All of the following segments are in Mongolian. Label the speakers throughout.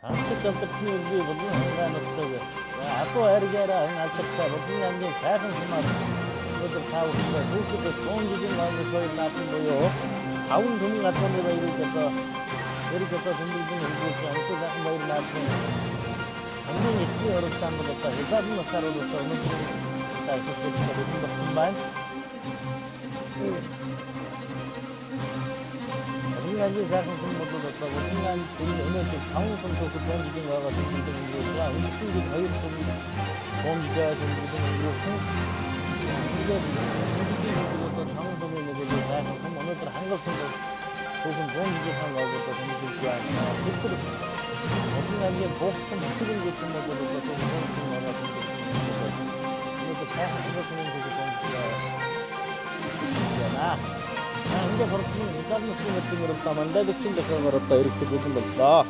Speaker 1: Анхны алдарны үгүй болон хангаануудтай адуу аргаараа алдартай болон амгийн сайхан сумаар өдөр таавартай бүгд тонжийн вайны хоёр наадмын буюу таван түмэн албаны баярыг одоо эрг одоо тэмдэглэн хөгжүүлж анхны сайхан баяр наадмын хамгийн ихний оролцоон бол одоо хязгаар насаар бол одоо өнөөдөр таашаалт болсон байна. Ангийн сайхан сум бол одоо бүгдийн өнөөдөр 5 сум төгсөж тонжийн байгаа тэмдэглэн хөгжүүлж өнөөдөр 2 сум тонжийн тэмдэглэн хөгжүүлсэн. Одоо 5 сумын нэг л сайхан сум өнөөдөр хангал сум төгсөж тонжийн байгаа тэмдэглэж байна. Тэгэхээр бүгдийн ангийн бохсон хэсэг гэсэн бол одоо тонжийн байгаа тэмдэглэн өнөөдөр сайхан сумын төгсөж тонжийн байна. Ингээ хурдан хязгаарнаас нэмэлтийн өрөлтөө мандалагчийн захиагаар одоо эргэдэг юм боллоо.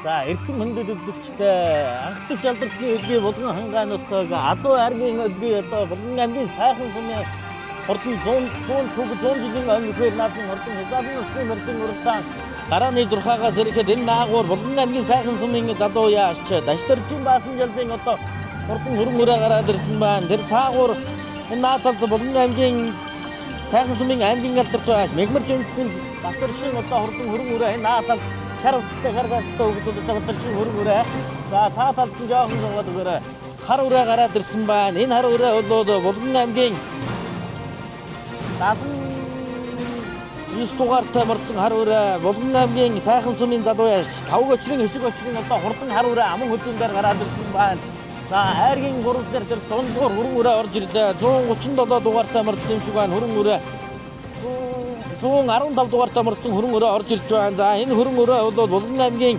Speaker 1: За эрхэм хүндэт үзэгчтэй анхдагч алдарны өдрийн булган хангаануудтайг адуу аргийн өдрийн одоо булган амгийн сайхан сумын хурдан 100 жилийн өмнөхөр наадмын хурдан хязгаарны усны мөрдийн уралдаан гарааны 6-аас ирэхэд энэ наагур булган амгийн сайхан сумын залуу яарч дашторжин баасан жалбын одоо хурдан хөрөн өрөө гараад ирсэн байна. Тэр цаагуур энэ наадад булган амгийн сайхан сумын аймгийн алдарт байж мегмар жинцэн батаршин одоо хурдан хөрөн өрөө энэ наадад шар утастай гаргастай өгдөл одоо батаршин хөрөн өрөө. За цаа талд нь жоохон зургаад өгөөрэй. Хар өрөө гараад ирсэн байна. Энэ хар өрөө болоод булган амгийн 79 дугаартай мордсон хар өрөө булган амгийн сайхан сумын залуу яаш 5 өчрийн хэшиг өчрийн одоо хурдан хар өрөө аман хөдөлгөөр гараад ирсэн байна. За айргийн 3 дээр тэр дундуур хөрөн өрөө орж ирлээ. 137 дугаартай мордсон юм шиг байна. Хөрөн өрөө 115 дугаартай мордсон хөрөн өрөө орж ирж байна. За энэ хөрөн өрөө бол булган амгийн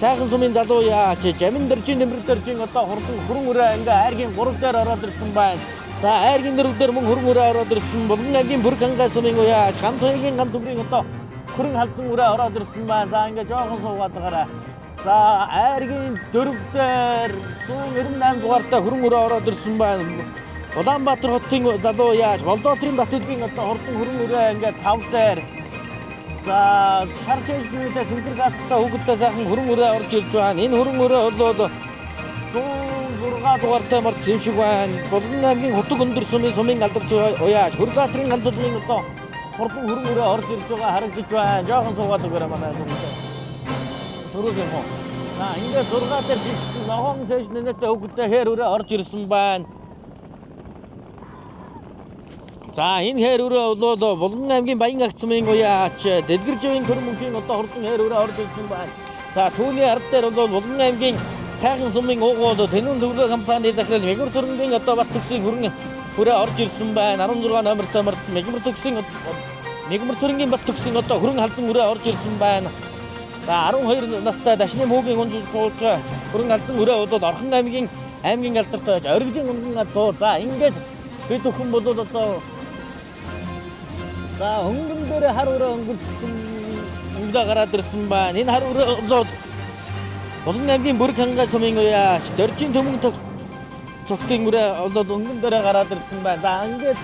Speaker 1: сайхан сумын залуу яач жамин дөржин нэмэр дөржин одоо хурдан хөрөн өрөө ингээ айргийн 3 дээр ороод ирсэн байна. За айргийн дөрөвдөр мөн хөрөн өрөө ороод ирсэн. Булган амгийн бүрх хангаа сумын уяаж гант хоёрын гант дүрийн одоо хөрөн халдсан өрөө ороод ирсэн байна. За ингээ жоохон суугаад байгаарай. За айргийн дөрөвдөр 198 дугаартай хөрөн өрөө ороод ирсэн байна. Улаанбаатар хотын залуу яаж Болдоотрын Батүлгийн одоо хурдан хөрөн өрөө ингээ 5 дээр. За шарчээж нүүтэ цэнхэр гастай хөгөлтэй сайхан хөрөн өрөө орж ирж байна. Энэ хөрөн өрөө бол 106 дугаартай мордсон юм шиг байна. Булган амгийн хотог өндөр сумын алдарч уяаж Хөрбаатрын гант дүрийн одоо хурдан хөрөн өрөө орж ирж байгаа харагдаж байна. Жоохон суугаад өгөөрэй манай зүрхтэй. Түрүүг юм уу? За ингээд 6 дээр ногоон цэш нэнэтэй хөгөлтэй хээр өрөө орж ирсэн байна. За энэ хээр өрөө болоо Булган аймгийн Баян агц сумын уяач Дэлгэрживийн Төрөн мөнхийн одоо хурдан хээр өрөө орж ирсэн байна. За түүний ард дээр бол Булган аймгийн сайхан сумын уугууд Тэнүүн төвлөрөө компани захирал Мегмар Сүрэнгийн одоо бат төгсгийн хөрөн өрөө орж ирсэн байна. 16 номертой мордсон Мегмар Сүрэнгийн бат төгсгийн одоо хөрөн халдсан өрөө орж ирсэн байна. За 12 настай Дашны муугийн хүн жуулж хөрөн халдсан өрөө бол Орхон аймгийн алдарт байж Оргидын унган дуу. За ингээд бид бүхэн бол одоо за хөнгөн дээр хар өрөө өнгөрсөн өнгөлөө гараад ирсэн байна. Энэ хар өрөө болоод Булган аймгийн бүрх хангаа сумын уяач дөржин төмөн цогтын өрөө болоод өнгөн дээр гараад ирсэн байна. За ингээд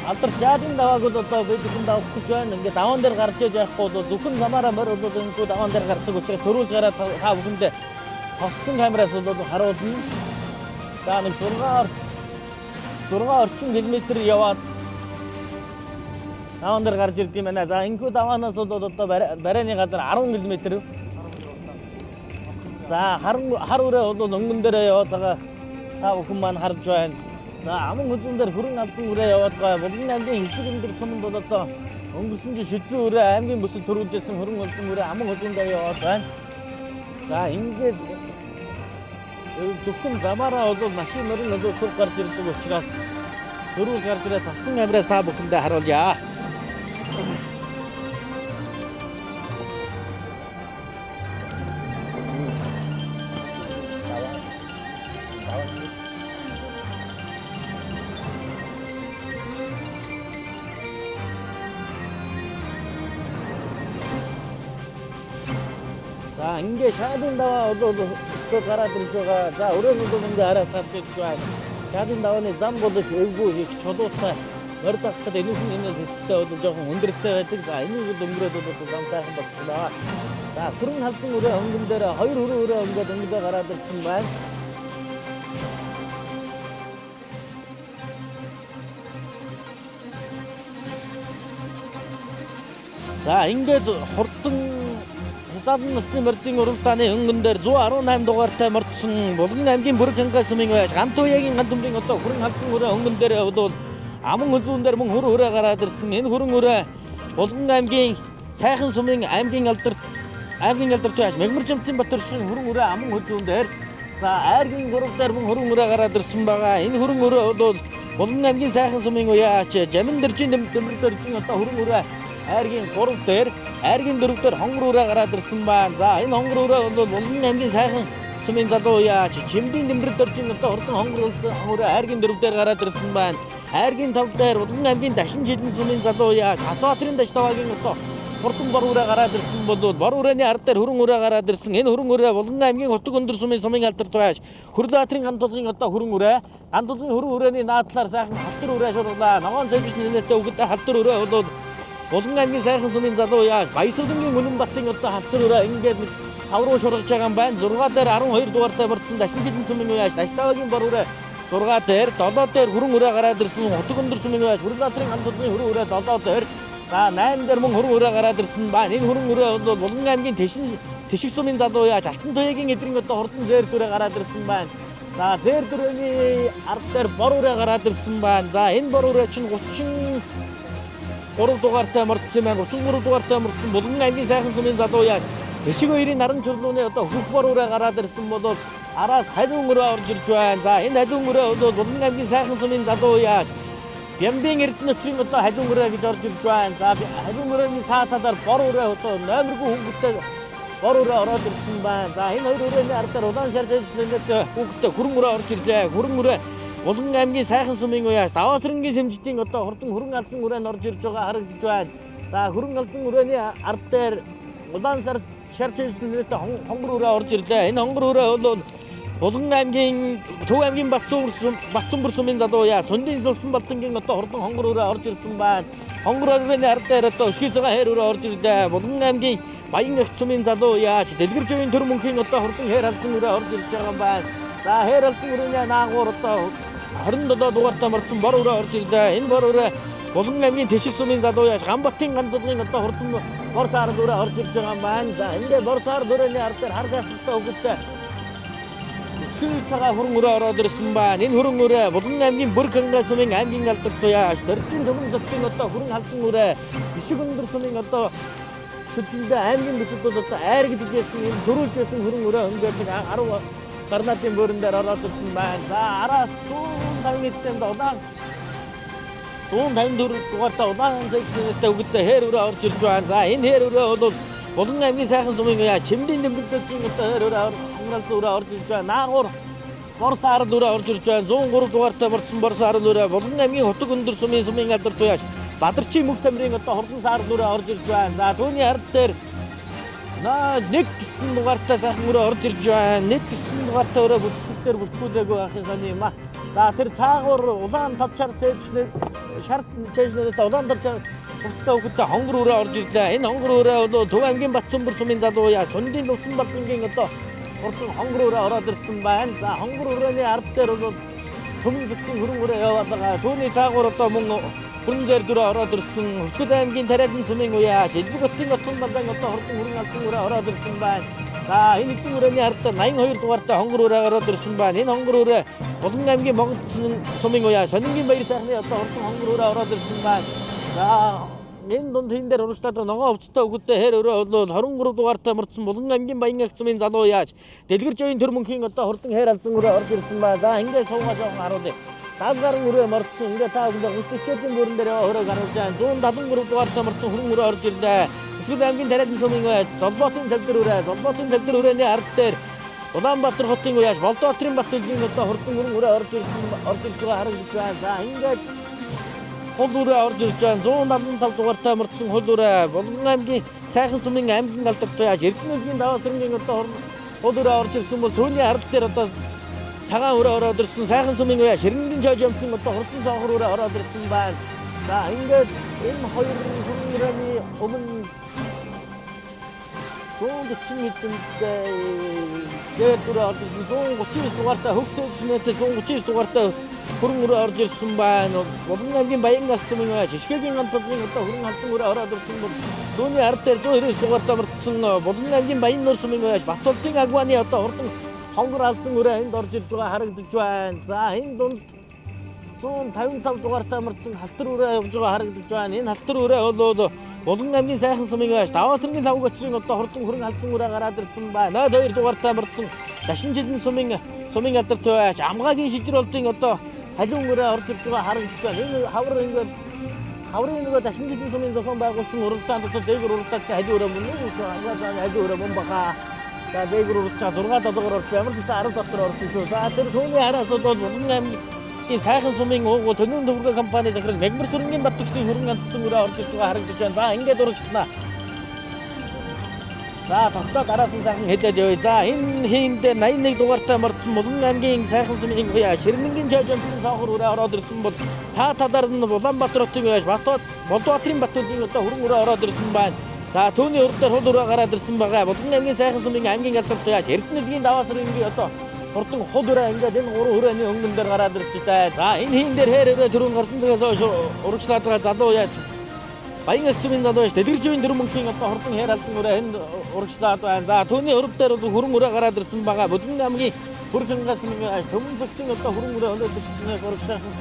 Speaker 1: алдар жаадын давааг бол одоо бид бүхэн давах гэж байна. Ингээд даван дээр гарч иж яахгүй бол зөвхөн замаараа морь болоод ингээд даван дээр гардаг учраас төрүүлж гараад та бүхэндээ тоссон камераас бол харуулна. За нэг 6 орчим километр яваад даван дээр гарч ирдэг юм байна. За энэхүү даваанаас бол одоо барайны газар 10 км. За хар өрөө бол өнгөн дээр яваад байгаа та бүхэн маань харж байна. За аман хөзөн дээр хөрөн алсан өрөө яваад байгаа. Булган аймгийн хэсэг өндөр суманд бол одоо өнгөрсөн жил шидрэн өрөө аймгийн бүсэд төрүүлжсэн хөрөн алсан өрөө аман хөзөн дээр яваад байна. За ингээд зөвхөн замаараа бол машин мөрөн цуг гарч ирдэг учраас төрүүлж гарч ирээ тассан камераас та бүхэндээ харуулъя. За ингээ шаадын даваа одоо гараад ирж байгаа. За өрөөнүүд ингээ араас гарч ирж байна. Шаадын давааны зам бол эвгүй их чулуутай морь дагахад энүүхэн энэ хэсэгтээ бол жоохон хүндрэлтэй байдаг. За энийг өнгөрөөд бол зам сайхан болчихлоо. За хүрэн халзан өрөө өнгөн дээр хоёр хүрэн өрөө өнгөд өнгөдөө гараад ирсэн байна. За ингээд хурдан залан насны мордын уралдааны өнгөн дээр 118 дугаартай мордсон Булган аймгийн Бүрэг хангай сумын байж Гант уяагийн гант өмрийн одоо хүрэн халзан өрөө өнгөн дээр бол аман үзүүн дээр мөн хүр хүрээ гараад ирсэн. Энэ хүрэн өрөө Булган аймгийн сайхан сумын аймгийн алдарт байж Мегмар Жамцын Батөр шиг хүрэн өрөө аман үзүүн дээр за айргийн гурав дээр мөн хүрэн өрөө гараад ирсэн байгаа. Энэ хүрэн өрөө бол Булган аймгийн сайхан сумын уяач Жамин дэржин дэмбэр дэржин одоо хүрэн өрөө айргийн 3 дээр айргийн 4 дээр хонгор өрөө гараад ирсэн байна. За энэ хонгор өрөө бол Булган аймгийн сайхан сумын залуу яач Чимдийн дэмбэр дэржин одоо хурдан хонгор өрөө айргийн 4 дээр гараад ирсэн байна. Айргийн 5 дээр Булган аймгийн Дашин жилэн сумын залуу яач Хасбаатарын Даштаваагийн одоо хурдан бор өрөө гараад ирсэн бол бор өрөөний ард дээр хүрэн өрөө гараад ирсэн. Энэ хүрэн өрөө Булган аймгийн Хотог өндөр сумын алдарт байж Хүрлбаатарын гант толгын одоо хүрэн өрөө гант толгын хүрэн өрөөний наадлаар сайхан халтар өрөө шуургалаа. Ногоон цавж нэлээдтэй өгдөө халтар өрөө бол Булган аймгийн сайхан сумын залуу яаш Баясгалангийн Үнэнбатын одоо халтар өрөө ингээд тавруу шургаж байгаа юм байна. 6 дээр 12 дугаартай борцсон Дашин жилэн сумын яаш Даштаваагийн бор өрөө 6 дээр 7 дээр хүрэн өрөө гараад ирсэн. Хотог өндөр сумын яаш Хүрлбаатарын гант толгын хүрэн өрөө 7 дээр за 8 дээр мөн хүрэн өрөө гараад ирсэн байна. Энэ хүрэн өрөө бол Булган аймгийн Тэшиг сумын залуу яаш Алтан туяагийн эдрийн одоо хурдан зээр дүрээ гараад ирсэн байна. За зээр дүрээний ард дээр бор өрөө гараад ирсэн байна. За энэ бор өрөө чинь 3 дугаартай мордсон байна. 33 дугаартай мордсон Булган аймгийн сайхан сумын залуу яаш Тэшиг хоёрын наран чулууны одоо хөх бор өрөө гараад ирсэн бол араас халуун өрөө орж ирж байна. За энэ халуун өрөө бол Булган аймгийн сайхан сумын залуу яаш Бямбын Эрдэнэтрийн одоо халуун өрөө гэж орж ирж байна. За халуун өрөөний цаа талаар бор өрөө одоо номергүй хөнгөтэй бор өрөө ороод ирсэн байна. За энэ хоёр өрөөний ардаар улаан шар дэвшлэнэт хөнгөтэй хүрэн өрөө орж ирлээ. Хүрэн өрөө Булган аймгийн сайхан сумын уяас Даваасрангийн сэмждийн одоо хурдан хүрэн алзан өрөө нь орж ирж байгаа харагдаж байна. За хүрэн алзан өрөөний ард дээр улаан шар дэвшлэнэт хонгор өрөө орж ирлээ. Энэ хонгор өрөө бол Булган аймгийн Төв аймгийн Батцанбөр сумын залуу яа Сундын Лувсан Балдангийн одоо хурдан хонгор өрөө орж ирсэн байна. Хонгор өрөөний ард дээр одоо өсгий цагаан хэр өрөө орж ирлээ. Булган аймгийн Баян агт сумын залуу яач Дэлгэр жовын төр мөнхийн одоо хурдан хэр алзан өрөө орж ирж байгаа юм байна. За хэр алзан өрөөний наагуур одоо 27 дугаартай мордсон бор өрөө орж ирлээ. Энэ бор өрөө Булган аймгийн Тэшиг сумын залуу яаш Ганбатын гант толгын одоо хурдан бор саар өрөө орж ирж байгаа юм байна. За энэ бор саар өрөөний ард дээр хар гасалтай өгөлтэй өсгий цагаан хүрэн өрөө ороод ирсэн байна. Энэ хүрэн өрөө Булган аймгийн Бүрэг хангай сумын аймгийн алдарт туяаш Дөржин төмөн зөтгийн одоо хүрэн халзан өрөө Тэшиг өндөр сумын одоо шүтлэндээ аймгийн бүсэд бол одоо айр гэж хэлсэн энэ төрүүлж байсан хүрэн өрөө өнгөд 10 гарнатын бөөрөн дээр ороод ирсэн байна. За араас 150 метрийн удаан 154 дугаартай удаан зэгцнэтэй өгдөө хэр өрөө орж ирж байна. За энэ хэр өрөө бол Булган аймгийн сайхан сумын яа Чимдийн дэмбэлдэж одоо хэр өрөө хангалттай өрөө орж ирж байна. Наагур бор саарл өрөө орж ирж байна. 103 дугаартай борцсон бор саарл өрөө Булган аймгийн Хотог өндөр сумын алдарт туяаш Бадарчин мөг тамирын одоо хурдан саарл өрөө орж ирж байна. За түүний ард дээр нэг гэсэн дугаартай сайхан өрөө орж ирж байна. Нэг гэсэн дугаартай өрөө бүтгэлээр бүтгэүүлээгүй ахын сони юм а. За тэр цаагуур улаан тавчаар цэвчлээ шарт цэвчлээд улаан тавчаар хурцтай өгдөө хонгор өрөө орж ирлээ. Энэ хонгор өрөө бол Төв аймгийн Батцанбөр сумын залуу яа Сундын Лувсан Балдангийн одоо хурдан хонгор өрөө ороод ирсэн байна. За хонгор өрөөний ард дээр бол төмөн зөтгийн хүрэн өрөө яваад байгаа. Түүний цаагуур одоо мөн хүрэн зэр дөрөө ороод ирсэн. Өсгөл аймгийн Тариалан сумын уяа Элбэг хотын Отгон балдан одоо хурдан хүрэн алзан өрөө ороод ирсэн байна. За энэ хэдэн өрөөний ард 82 дугаартай хонгор өрөө ороод ирсэн байна. Энэ хонгор өрөө Булган аймгийн Могод сумын уяа Сонингийн баяр сайхны одоо хурдан хонгор өрөө ороод ирсэн байна. За энэ дунд хин дээр урагшлаад ногоо өвцтэй өгдөө хэр өрөө бол 23 дугаартай мордсон Булган аймгийн Баян агт сумын залуу яач Дэлгэр жовын төр мөнхийн одоо хурдан хэр алзан өрөө орж ирсэн байна. За ингээд суугаа жоохон харуулъя. 70 гаруй өрөө мордсон. Ингээд та бүхэн 34-ийн бөөрөн дээр өрөө гаргаж байна. 173 дугаартай мордсон хүрэн өрөө орж ирлээ. Өсгөл аймгийн Тариалан сумын уяач Золботын цагдэр өрөөний ард дээр Улаанбаатар хотын уяач Болдоотрын Батөлгийн одоо хурдан хүрэн өрөө орж ирж байгаа харагдаж байна. За ингээд хулуураа орж ирж байна. 175 дугаартай мөрдсөн хулуураа Булган аймгийн Сайхан сумын аймгийн алдарт туяач Эрдэнэгийн даваасрангийн одоо хулуураа орж ирсэн бол түүний ард дээр одоо цагаан өрөө ороод ирсэн Сайхан сумын уяа Ширнэгийн жоо жамсан одоо хурдан соогор өрөө ороод ирсэн байна. За ингээд энэ хоёр хулуураны өмнө 140 хэдэнтэй дээр дүрээ орж ирсэн 139 дугаартай хөгцөө шинэтэй 139 дугаартай хүрэн өрөө орж ирсэн байна. Булган аймгийн Баян ах цумын Шишгээгийн ганц толгын одоо хүрэн халдсан өрөө ороод ирсэн бол түүний ард дээр 199 дугаартай мөрдсөн Булган аймгийн Баян нуур сумын Батболтын агваны одоо хурдан хонгор алдсан өрөө энд орж ирж байгаа харагдаж байна. За энэ дунд 155 дугаартай мөрдсөн халтар өрөө явж байгаа харагдаж байна. Энэ халтар өрөө бол Булган аймгийн Сайхан сумын даваасрангийн лавг очрын одоо хурдан хүрэн халдсан өрөө гараад ирсэн байна. 02 дугаартай мөрдсөн Дашин жилийн сумын алдарт туяач Амгаагийн шижир болдын одоо халуун өрөө орж ирж байгаа харагдаж байна. Энэ хавар ингээд хаврын нөгөө Дашин жилийн сумын зохион байгуулсан уралдаанд одоо дээгүр уралдаацсан халуун өрөө мөн үү? Амгаан халуун өрөө мөн баха. За дээгүр уралдаа 6 долоогоор орж ямар ч 10 дотор орсон шүү. За тэр түүний араас бол Булган аймгийн Сайхан сумын уугуу Төнөөнд хөргөө компани захирал Мегмар сүрэнгийн бат төгсийн хүрэн алдсан өрөө орж ирж байгаа харагдаж байна. За ингээд урагшлана. За тогтоод араас нь сайхан хэлээд явъя. За энэ хийн дээр 81 дугаартай мордсон Булган аймгийн Сайхан сумын Ширнэгийн жоо жамсан соогор өрөө ороод ирсэн бол цаа талаар нь Улаанбаатар хотын Болдбаатарын Батүлгийн одоо хүрэн өрөө ороод ирсэн байна. За түүний урд дээр хул өрөө гараад ирсэн байгаа. Булган аймгийн Сайхан сумын аймгийн алдарт туяач Эрдэнэгийн даваасрангийн одоо хурдан хул өрөө ингээд энэ 3 өрөөний өнгөн дээр гараад ирж байгаа. За энэ хийн дээр хээр өрөө түрүүн гарсан цагаас хойш урагшлаад байгаа залуу яаж Баян ах цумын залуу дэлгэржийн дөрмөнхийн одоо хурдан хээр алдсан өрөө энд урагшлаад байна. За түүний өрөв дээр бол хүрэн өрөө гараад ирсэн байгаа. Булган аймгийн Бүргэнгаас төмөн зөвхөн одоо хүрэн өрөө өнөөдөр урагшаахан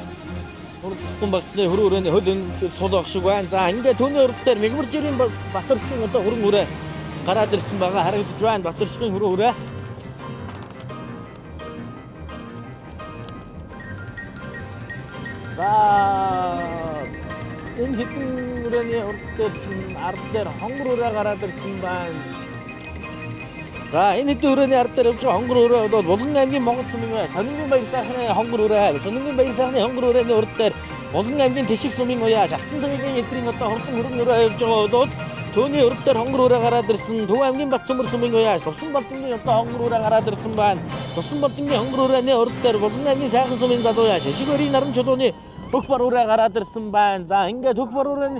Speaker 1: урагшлахгүй багцны хүрэн өрөөний хөл сулах шиг байна. За ингээд түүний өрөв дээр Мегмар жирийн Батаршгийн одоо хүрэн өрөө гараад ирсэн байгаа харагдаж байна. Батаршгийн хүрэн өрөө. За энэ хэдэн өрөөний урд дээр чинь ард дээр хонгор өрөө гараад ирсэн байна. За энэ хэдэн өрөөний ард дээр явж байгаа хонгор өрөө бол Булган аймгийн Монгол сумын Сонингийн баяр сайхны хонгор өрөө. Сонингийн баяр сайхны хонгор өрөөний урд дээр Булган аймгийн Тэшиг сумын Алтан цагийн эдрийн одоо хурдан хүрэн өрөө явж байгаа бол түүний урд дээр хонгор өрөө гараад ирсэн. Төв аймгийн Батцөмөр сумын Тусан Балдангийн одоо хонгор өрөө гараад ирсэн байна. Тусан Балдангийн хонгор өрөөний урд дээр Булган аймгийн Сайхан сумын залуу Шишиг өрийн наран чулууны Хөх бар өрөө гараад ирсэн байна. За ингээд хөх бар өрөө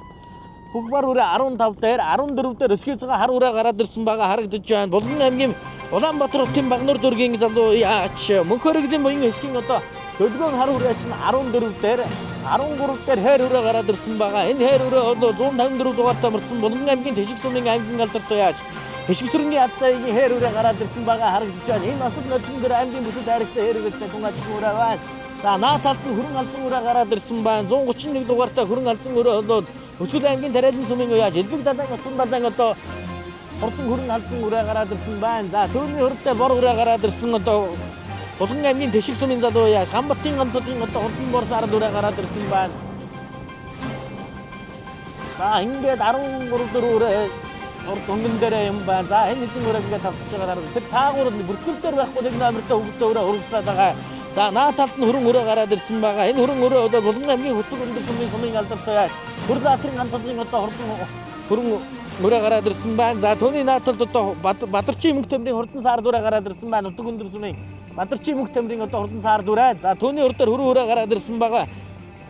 Speaker 1: 15 дээр 14 дээр өсгий цагаан хар өрөө гараад ирсэн байгаа харагдаж байна. Булган аймгийн Улаанбаатар хотын Багнуур дүүргийн залуу яач мөнхөрөгдийн буян өсгийн одоо Дөлгөөн хар өрөө чинь 14 дээр 13 дээр хээр өрөө гараад ирсэн байгаа. Энэ хээр өрөө бол 154 дугаартай мөрдсөн Булган аймгийн Тэшиг сумын аймгийн алдарт туяач Тэшиг сүрэнгийн ад цайгийн хээр өрөө гараад ирсэн байгаа харагдаж байна. Энэ насад нөлтөн дээр аймгийн бүсэд харигдсан хээр өрөөтэй тун ажил өрөө байна. За наад талд нь хүрэн алзан өрөө гараад ирсэн байна. 131 дугаартай хүрэн алзан өрөө бол Өсгөл аймгийн Тариалан сумын Элбэг далайн Утган далайн одоо хурдан хүрэн алзан өрөө гараад ирсэн байна. За түүний хурдтай бор өрөө гараад ирсэн одоо Булган аймгийн Тэшиг сумын залуу Ханбатын гантуудын одоо хурдан бор сард өрөө гараад ирсэн байна. За ингээд 13 өрөө урд өнгөн дээр юм байна. За энэ хэдэн өрөө ингээд тавтаж байгаа хараа. Тэр цаагуур нь бүртгэл дээр байхгүй нэг номертой хөвгтэй өрөө урагшлаад байгаа. За наад талд нь хүрэн өрөө гараад ирсэн байгаа. Энэ хүрэн өрөө бол Булган аймгийн Хөтөг өндөр сумын алдартай Бүрзаатрын гантуудын одоо хүрэн өрөө гараад ирсэн байна. За түүний наад талд одоо Бадарчин мөнх тамирын хурдан сард өрөө гараад ирсэн байна. Хөтөг өндөр сумын Бадарчин мөнх тамирын одоо хурдан сард өрөө. За түүний урдаар хүрэн өрөө гараад ирсэн байгаа.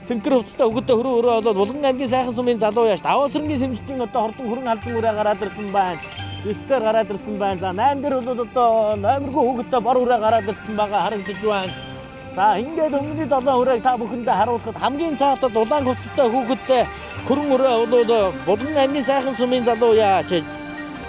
Speaker 1: Цэнхэр хувцастай өгөөтэй хүрэн өрөө бол Булган аймгийн Сайхан сумын залуу яаш Даваасрангийн сэмжтийн одоо хурдан хүрэн халзан өрөө гараад ирсэн байна. 9 дээр гараад ирсэн байна. За 8 дээр бол одоо номергүй өгөөтэй бор өрөө гараад ирсэн байгаа харагдаж байна. За ингээд өмнөний 7 өрөөг та бүхэндээ харуулхад хамгийн цаатад улаан хувцастай хүүхэдтэй хүрэн өрөө бол Булган аймгийн Сайхан сумын залуу яаш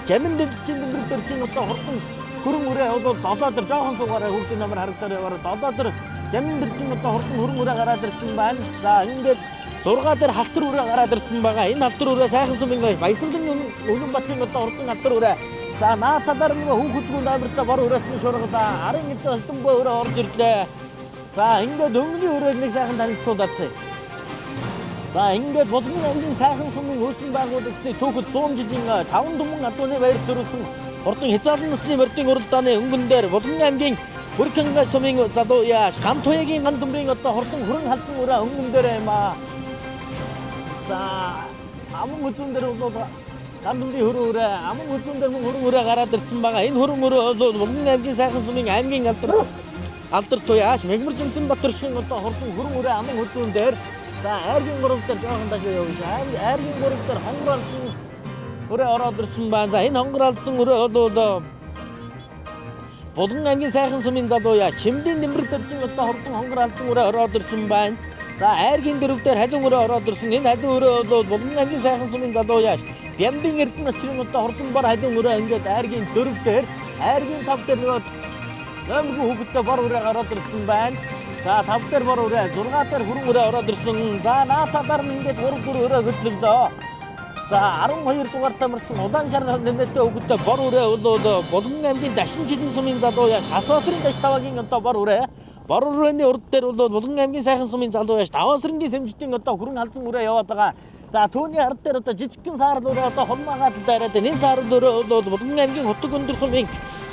Speaker 1: Жамин дэвчин дэмбэр чинь одоо хурдан хүрэн өрөө бол 7 дээр жоохон цугаараа хүүхдийн намар харагдаад яваараа 7 дээр Жамин дэвчин одоо хурдан хүрэн өрөө гараад ирсэн байна. За ингээд 6 дээр халтар өрөө гараад ирсэн байгаа. Энэ халтар өрөө Сайхан сумын Баясгалан Улаанбаатарын одоо хурдан халтар өрөө. За наад талаар нэг хүүхэдгүй номертой бор өрөө чинь шуургадаа 10 хэдэн алтанбой өрөө орж ирлээ. За ингээд өнгөний өрөөг нэг сайхан танилцуулаад байна. За ингээд Булган аймгийн Сайхан сумын хөөсөн байгуулагчдын түүхэд 100 жилийн 5 дүмэн адууны баяр төрүүлсэн хурдан хязгаарлан насны мордын уралдааны өнгөн дээр Булган аймгийн Бүркэнга сумын залуу яаш Ган туягийн ган дүмрийн одоо хурдан хүрэн халзан өрөө өнгөн дээр юм аа. За аман хүзүүн дээр бол гандамжийн хөрөн үрээ аман хүзүүн дээр хөрөн үрээ гараад ирсэн байгаа. Энэ хөрөн үрээ бол Булган аймгийн Сайхан сумын аймгийн алдар туяаш Мегмар Жимсэнбатар шиг одоо хурдан хөрөн үрээ аман хүзүүн дээр за айргийн гурав дээр жоохон дашаа явж айргийн гурав дээр хонгор алдсан үрээ ороод ирсэн байна. За энэ хонгор алдсан үрээ бол Булган аймгийн Сайхан сумын залуу яа Чимдийн Нэмрэг дэржин одоо хурдан хонгор алдсан үрээ ороод ирсэн байна. За айргийн дөрөв дээр халуун өрөө ороод ирсэн. Энэ халуун өрөө бол Булган аймгийн Сайхан сумын залуу яаш Бямбын Эрдэнэ очрын одоо хурдан бар халуун өрөө ингээд айргийн дөрөв дээр айргийн тав дээр номергүй хүүхэдтэй бар өрөө ороод ирсэн байна. За тав дээр бар өрөө 6 дээр хөрөн өрөө ороод ирсэн. За наатадаар нь ингээд 3 өрөө хөдлөлдөө. За 12 дугаартай марцсан удаан шар нэмэлттэй хүүхэдтэй бар өрөө бол Булган аймгийн Дашин жилийн сумын залуу яаш Хасватрын даш тавагийн одоо бар өрөө бар өрөөний урд дээр бол Булган аймгийн Сайхан сумын залуу яаш Даваасрынгийн сэмжтийн одоо хөрөн халзан өрөө яваад байгаа. За түүний ард дээр одоо жижигхэн саарл өрөө одоо хонмаагаад дайраад энэ саарл өрөө бол Булган аймгийн Хотог өндөр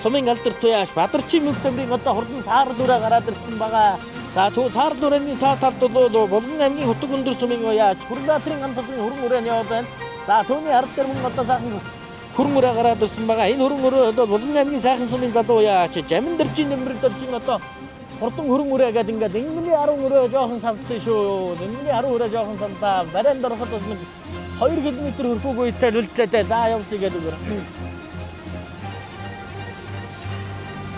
Speaker 1: сумын алдар туяаш Бадарчин мөг төмрийн одоо хурдан саарл өрөө гараад ирсэн байгаа. За түү саарл өрөөний цаа талд бол Булган аймгийн Хотог өндөр сумын яаш Хүрлбаатрын ганц толгын хөрөн өрөөний яваад байна. За түүний ард дээр мөн одоо сайхан хөрөн өрөө гараад ирсэн байгаа. Энэ хөрөн өрөө бол Булган аймгийн Сайхан сумын залуу яаш Жамин дэржин Нэмрэг дэржин одоо хурдан хөрөн үрээ гэдэг ингээд ингээд 10 өрөө жоохон салсан шүү. Ингээд 10 өрөө жоохон салдаа. Барайнд ороход бас нэг 2 км хөрхөөгүй итэл үлдлээ. За явсыг гэдэг өөр.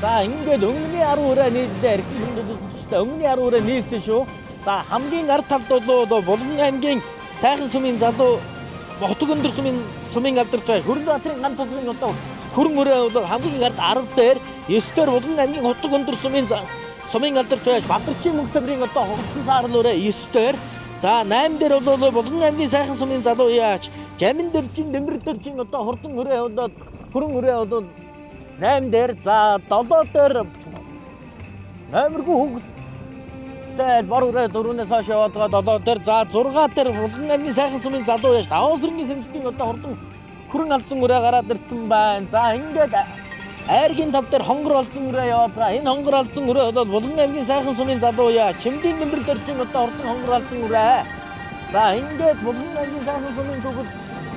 Speaker 1: За ингээд өнгөний 10 өрөө нийлдээ эргэн хүндэд үзэгчтэй өнгөний 10 өрөө нийлсэн шүү. За хамгийн ард талд бол Булган аймгийн Сайхан сумын залуу Хотог өндөр сумын алдар туяаш Хүрлбаатрын ганц толгын одоо хөрөн өрөө бол хамгийн ард 10 дээр 9 дээр Булган аймгийн Хотог өндөр сумын алдар туяаш Бадарчин мөг төмрийн одоо хурдан саарл өрөө 9 дээр за 8 дээр бол Булган аймгийн Сайхан сумын залуу яач Жамин дэржин Нэмрэг дэржин одоо хурдан өрөө болоод хөрөн өрөө бол 8 дээр за 7 дээр номергүй хүүхэдтэй бар өрөө 4-өөс хойш яваад байгаа 7 дээр за 6 дээр Булган аймгийн Сайхан сумын залуу яач Даваасрынгийн сэмжтийн одоо хурдан хөрөн алдсан өрөө гараад ирсэн байна. За ингээд айргийн тав дээр хонгор алдсан өрөө яваад байгаа. Энэ хонгор алдсан өрөө бол Булган аймгийн Сайхан сумын залуу яа Чимдийн Нэмрэг дэржин одоо хурдан хонгор алдсан өрөө. За ингээд Булган аймгийн Сайхан сумын төгөд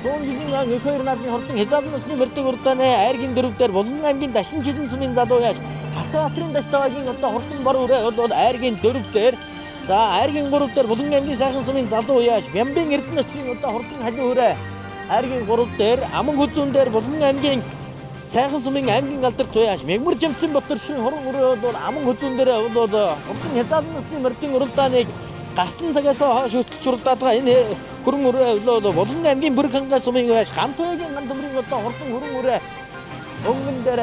Speaker 1: 100 жилийн ян 2 наадмын хурдан хязгаарлан насны мөрдөг урдааны айргийн дөрөв дээр Булган аймгийн Дашин жилийн сумын залуу яаш Хасватрын даш тавагийн одоо хурдан бар өрөө бол айргийн дөрөв дээр за айргийн гурав дээр Булган аймгийн Сайхан сумын залуу яаш Бямбын Эрдэнэ очрын одоо хурдан халуун өрөө айргийн гурав дээр аман хүзүүн дээр Булган аймгийн Сайхан сумын аймгийн алдар туяаш Мегмар Жимсэнбатар шиг хуран өрөө бол аман хүзүүн дээр бол хурдан хязгаарлан насны мөрдөг урдааныг гарсан цагаас хойш хөтлж урдаад байгаа энэ хөрөн өрөө бол Булган аймгийн Бүрэг хангай сумын яаш Гантуягийн ганц төмрийн одоо хурдан хөрөн өрөө өнгөн дээр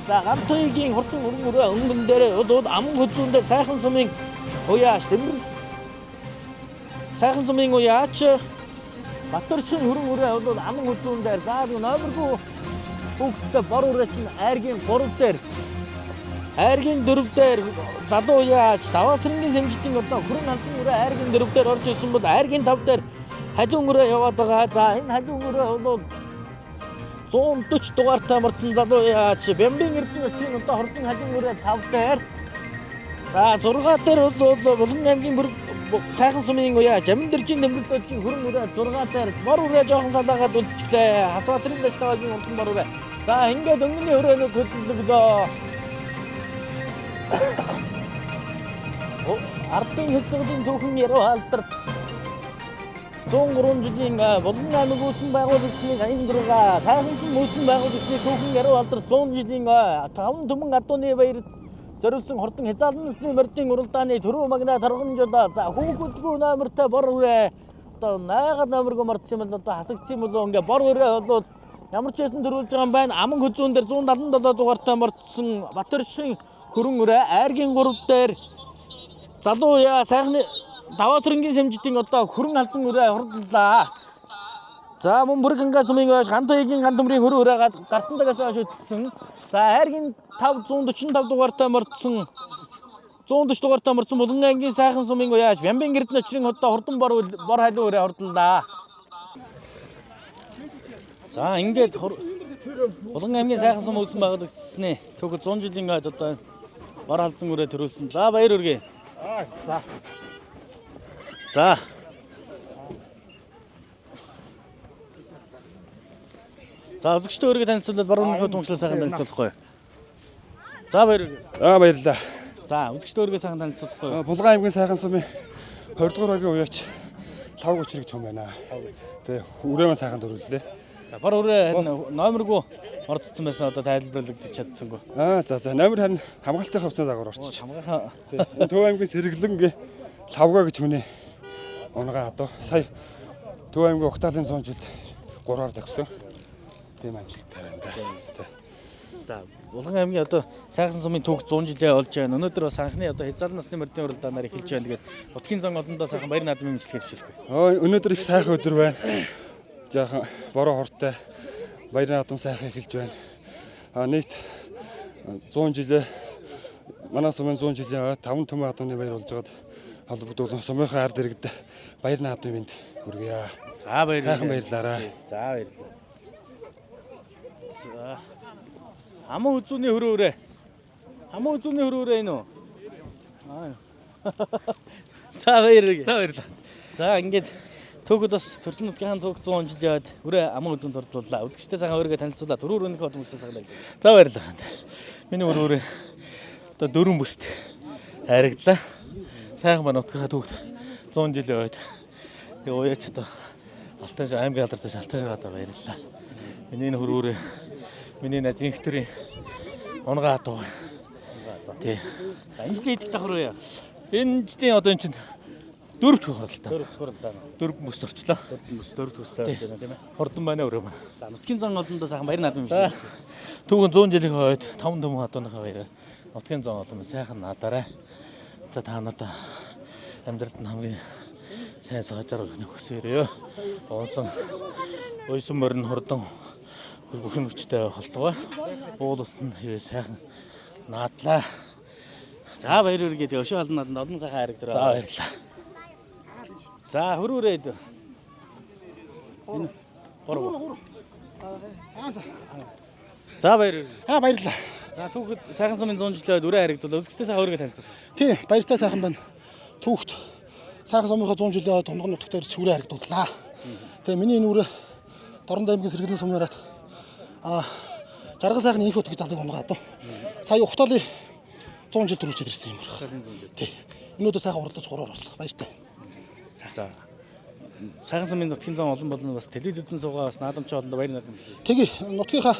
Speaker 1: за Гантуягийн хурдан хөрөн өрөө өнгөн дээр бол аман хүзүүн дээр Сайхан сумын уяаш Нэмрэг Сайхан сумын уяач Батарчин хөрөн өрөө бол аман хүзүүн дээр за номергүй хүүхэдтэй бар өрөө чинь айргийн 3 дээр айргийн 4 дээр залуу яач Даваасрынгийн сэмжтийн одоо хөрөн халуун өрөө айргийн 4 дээр орж ирсэн бол айргийн 5 дээр халуун өрөө яваад байгаа. За энэ халуун өрөө бол 140 дугаартай марцсан залуу яач Бямбын Эрдэнэ очрын одоо хурдан халуун өрөө 5 дээр за 6 дээр бол Булган аймгийн Сайхан сумын уяа Жамин дэржин Нэмрэг дэржин хөрөн өрөө 6 дээр бар өрөө жоохон салаагаад үлдчихлээ. Хасватрын даш тавагийн хурдан бар өрөө. За ингээд өнгөний өрөөнөө хөдлөлгөө. Ардын хэлсглийн түүхэн яруу алдар 103 жилийн Булган аймаг үүсгэн байгуулагчны 86 Сайхан сум үүсгэн байгуулагчны түүхэн яруу алдар 100 жилийн 5 төмөн адууны баярт зориулсан хурдан хязгаарлан насны мордын уралдааны төрөө магна торгомжоо за хүүхэдгүй номертой бор өрөө одоо найгаад номергүй мордсон юм бол одоо хасагдсан юм болоо ингээ бор өрөө бол ямар ч байсан төрүүлж байгаа юм байна. Аман хүзүүн дээр 177 дугаартай мордсон Батарчин хөрөн өрөө айргийн 3 дээр залуу яа сайхны Даваасрынгийн сэмжтийн одоо хөрөн халзан өрөө хурдлаа. За мөн Бүрэг хангай сумын хойш Гантуягийн ганц төмрийн хөрөн өрөө гарсан цагаас хойш үтсэн. За айргийн 545 дугаартай мордсон 140 дугаартай мордсон Булган аймгийн Сайхан сумын уяаш Бямбын Эрдэнэ очрын хотоо хурдан бор халуун өрөө хурдлаа. За ингээд Булган аймгийн Сайхан сум үүсгэн байгуулагдсны түүхэд 100 жилийн хойд одоо бор халзан өрөө төрүүлсэн. За баяр хүргэе. За За үзэгчтэй өөрийгөө танилцуулаад баруун томчлоо сайхан танилцуулахгүй. За баярлалаа.
Speaker 2: Баярлалаа.
Speaker 1: За үзэгчтэй өөрийгөө сайхан танилцуулахгүй.
Speaker 2: Булган аймгийн сайхан сумын 20 дугаар хогийн уяач лав гүчрэг юм байна. Тэгээ үрээмэн сайхан дөрвөллээ.
Speaker 1: За бар үрээ номергүй орцсон байсан одоо тайлбарлагдчих чадсангүй.
Speaker 2: За номер харин хамгаалтын хавцны дагуур орчих.
Speaker 1: Хамгаалах
Speaker 2: Төв аймгийн сэргэлэн лавга гэж хүний унгаа одоо сая Төв аймгийн Угтаалын 100 жилд 3-аар давсан. Тийм амжилттай байна да.
Speaker 1: За Булган аймгийн одоо сайхан сумын түүх 100 жилээ олж байна. Өнөөдөр бас анхны одоо хязгаарлын насны мордын уралдаан нарыг эхэлж байна. Тэгээд нутгийн зан олондоо сайхан баяр наадмын мэдлэгээ төвшүүлдэг.
Speaker 2: Өнөөдөр их сайхан өдөр байна. Жаахан бороо хортой баяр наадам сайхан эхэлж байна. Нийт 100 жилээ манай сумын 100 жилийн 5 төмөн хатууны баяр болж байгаад холбогдуулсан сумынхаа ард иргэд баяр наадмын мэнд хүргье.
Speaker 1: За баярлалаа.
Speaker 2: Сайхан баярлалаа.
Speaker 1: За баярлалаа. За Хамаа үзүүний хөрөөрэ. Хамаа үзүүний хөрөөрэ энэ үү? За баярлалаа. За ингээд түүхэд бас төрсөн нутгийн түүх 100 жил яваад үрээ аман үзүүнд ордлууллаа. Үзэгчтэй сайхан өөрийгөө танилцуулаад төрөөрөөнийхөө хүмүүсээ сайхан танилцуулъя. За баярлалаа. Миний өрөөрөө одоо дөрвөн бүст харигдлаа. Сайхан байна нутгийнхаа түүх 100 жил яваад. Тэгээ уяач одоо алтан аймгийн алдартай алтан шагаадаа баярлалаа. Миний хөрөөрөө миний назинхтэрийн унгаа дуу. Тий. Англид идэх давхар уу? Энэ жилийн одоо эн чинь дөрөвт хуралдаан. Дөрөв бүс орчлоо. Дөрөвт бүстэй болж байна тийм ээ. Хордон байна өрөө байна. За нутгийн зан олондоо сайхан баяр наадам юм шиг. Түүхэн 100 жилийн хойд 5 төмөн хатууныхаа баяраар нутгийн зан олон сайхан наадаарай. Та надаа амьдралд нь хамгийн сайн сагажаар өгнө хүсээрээ. Онсон ойсон морин хордон бүхэн хүчтэй холтгоо. Уул усны сайхан наадлаа. За баяр үргээд өшөө олон надад олон сайхан хайраг дөрөө. За баярлалаа. За хөрөөрэй. Энэ гурав. За баяр.
Speaker 3: Баярлалаа.
Speaker 1: За түүхэд сайхан сумын 100 жилийн үрээ харигдвал үзэгчтэй сайхан өөрийгөө танилцуул.
Speaker 3: Тий, баяртай сайхан байна. Түүхт сайхан сумынхаа 100 жилийн томгон нутагт ирж үрээ харигдууллаа. Тэгээ миний энэ үрээ Дорнод аймгийн сэргэлэн сумын хараад жаргал сайхан инх өт гэж залууг унгаад. Сая Ухтаалын 100 жил төрүүлж ирсэн юм байна. Тий. Өнөөдөр сайхан уралдаж 3-аар орлоо. Баяртай.
Speaker 1: За. Сайхан сумын нутгийн зан олон болно бас телевиз үзэн суугаа бас наадамч олондоо баяр наадам.
Speaker 3: Тэгээ нутгийнхаа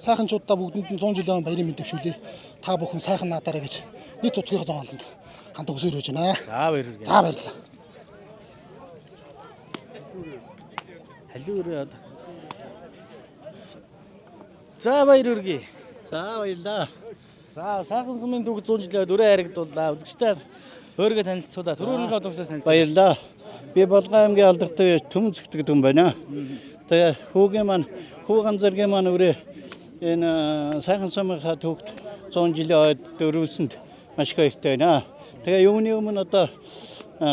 Speaker 3: сайханчуудаа бүгдэнд нь 100 жилийн баярын мэнд төвшүүлье. Та бүхэн сайхан наадаарай гэж нийт нутгийнхаа зан олонд хандаа хүсэж байна.
Speaker 1: За баяр.
Speaker 3: За баярлалаа.
Speaker 1: Халиураад. За баяр үргээ.
Speaker 4: За баярлаа.
Speaker 1: За сайхан сумын түүх 100 жилийн үрээ харигдууллаа. Үзэгчдээс өөрийгөө танилцуулаад төрөөрийнхөө хүмүүсээс танилцуулъя.
Speaker 4: Баярлаа. Би Булган аймгийн алдартай төмөн зэгтгэдэг юм байна. Тэгээ хүүгэн зэргийн маань үрээ энэ сайхан сумынхаа түүхт 100 жилийн хойд дөрвөлсөнд маш их баяртай байна. Тэгээ юуны өмнө одоо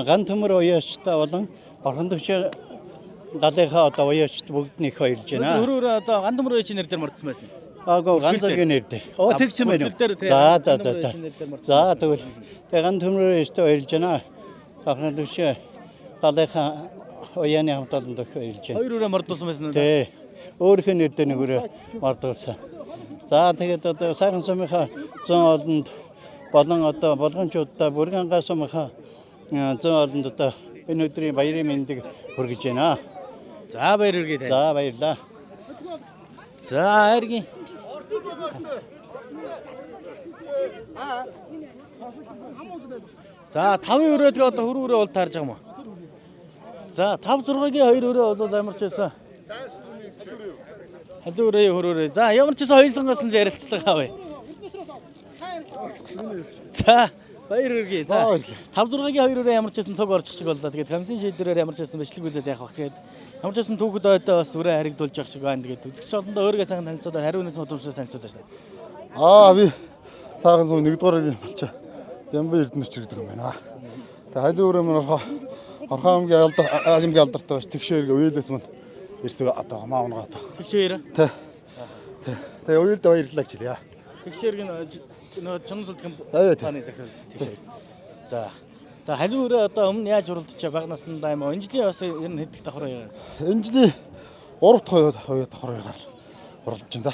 Speaker 4: ган төмөр уяачтай болон орхон төвчөө галынхаа одоо уяачт бүгд нэг баярлж байна.
Speaker 1: Хөрөөрөө одоо ган төмөр уяачийн нэр дээр мордсон байсан.
Speaker 4: Ган зэргийн нэр дээр. Тэгсэн байна уу? За тэгвэл тэгээ ган төмөр уяачтай баярлж байна. Орхон төвчөө галынхаа уяаны хамт олонд баярлж байна.
Speaker 1: Хоёр үрээ мордсон байсан уу?
Speaker 4: Тий. Өөрийнхөө нэр дээр нэг үрээ мордуулсан. За тэгээд одоо сайхан сумынхаа 100 олонд болон одоо болгончуудаа бүргангай сумынхаа 100 олонд одоо энэ өдрийн баярын мэндийг хүргэж байна.
Speaker 1: За баяр үргээ.
Speaker 4: За баярлаа.
Speaker 1: За эргийн. За 5 өрөөд одоо хөр өрөө бол таарж байгаа юм уу? За 5 6-гийн 2 өрөө бол ямарч байсан. Халиурээ хөрөөрэй. За ямар ч гэсэн хоёулангаас нь ярилцлага авъя. За баяр үргээ. За 5 6-гийн 2 өрөө ямар ч гэсэн цог орчих шиг боллоо. Тэгээд комиссийн шийдвэрээр ямар ч гэсэн бичлэг үзээд явах бах. Тэгээд ямар ч гэсэн түүхэд ойдоо бас өрөө харигдуулж явах шиг байна. Тэгээд үзэгч олондоо өөрийгөө сайхан танилцуулаад хариу нэг удамшаас танилцуулаач.
Speaker 2: Би сайхан сум 1-р болчоо. Ямбан Эрдэнэс чирэгдэг юм байна. Тэгээ халиураа мөн орхон аймгийн алдартай байж тэгшээргээ уйлээс мань ирсэн одоо хамаа унгаа одоо.
Speaker 1: Тэгшээр.
Speaker 2: Тий. Тэгээ уйлд баярлалаа гэж хэлье.
Speaker 1: Тэгшээрг нөө чонон сүлдгэн
Speaker 2: тааны
Speaker 1: захирал тэгшээр. За халиураа одоо өмнө яаж уралдчихаа баг наснаа юм уу? Энэ жилийн бас ер нь хэдэх давхар байгаа.
Speaker 2: Энэ жилийн 3 дахь давхар гарал.
Speaker 3: уралдаж байна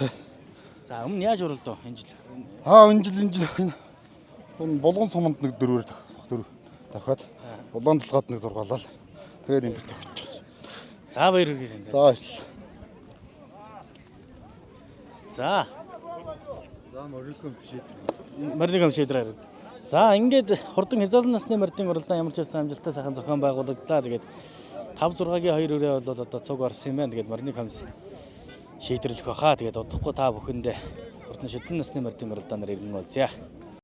Speaker 3: да.
Speaker 1: За өмнө яаж уралдав энэ жил?
Speaker 3: Энэ жил энэ булган суманд нэг 4 давхад улаан толгойд нэг 6 лаа. Тэгээд энэ төр тавьчих.
Speaker 1: За баяр хүргэе танд.
Speaker 3: За баярлалаа.
Speaker 1: За
Speaker 3: Морилком шийдвэр.
Speaker 1: шийдрээр. За ингээд хурдан хязгаарлалт насны мордын уралдаан ямар ч байсан амжилттай сайхан зохион байгуулагдлаа. Тэгээд 5-6-гийн 2 өрөө бол одоо цуг орсон юм байна. Тэгээд морины комисс шийдвэрлэх баха. Тэгээд удахгүй та бүхэндээ хурдан шүтлэн насны мордын уралдаанаар иргэн уулзъя.